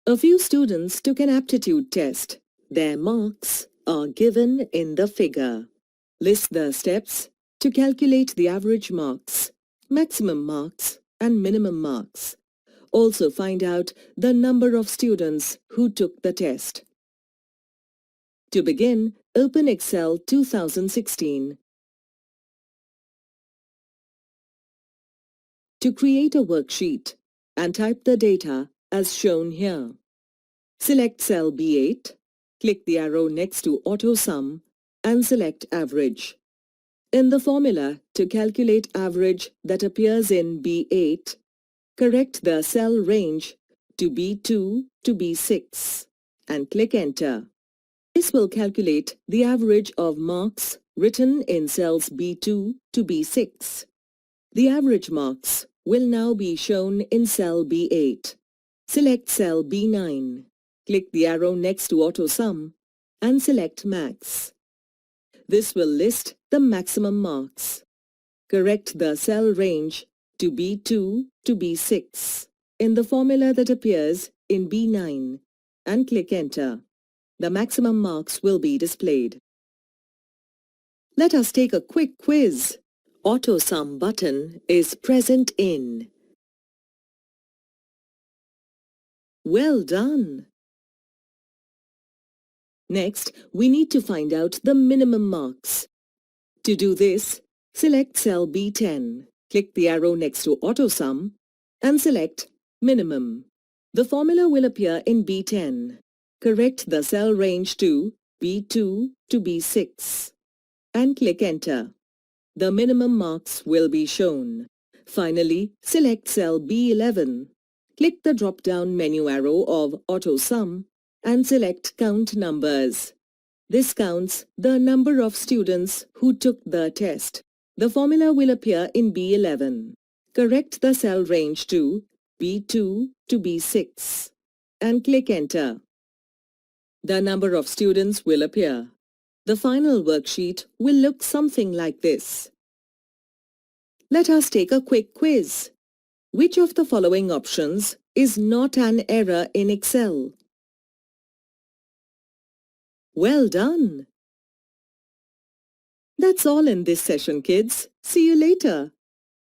A few students took an aptitude test. Their marks are given in the figure. List the steps to calculate the average marks, maximum marks and minimum marks. Also find out the number of students who took the test. To begin, open Excel 2016. To create a worksheet and type the data as shown here. Select cell B8, click the arrow next to Auto Sum and select Average. In the formula to calculate average that appears in B8, correct the cell range to B2 to B6 and click Enter. This will calculate the average of marks written in cells B2 to B6. The average marks will now be shown in cell B8. Select cell B9. Click the arrow next to Auto Sum and select Max. This will list the maximum marks. Correct the cell range to B2 to B6 in the formula that appears in B9 and click Enter. The maximum marks will be displayed. Let us take a quick quiz. Auto Sum button is present in. Well done! Next, we need to find out the minimum marks. To do this, select cell B10, click the arrow next to Auto Sum and select Minimum. The formula will appear in B10. Correct the cell range to B2 to B6 and click Enter. The minimum marks will be shown. Finally, select cell B11. Click the drop-down menu arrow of Auto Sum and select Count Numbers. This counts the number of students who took the test. The formula will appear in B11. Correct the cell range to B2 to B6 and click Enter. The number of students will appear. The final worksheet will look something like this. Let us take a quick quiz. Which of the following options is not an error in Excel? Well done! That's all in this session, kids. See you later.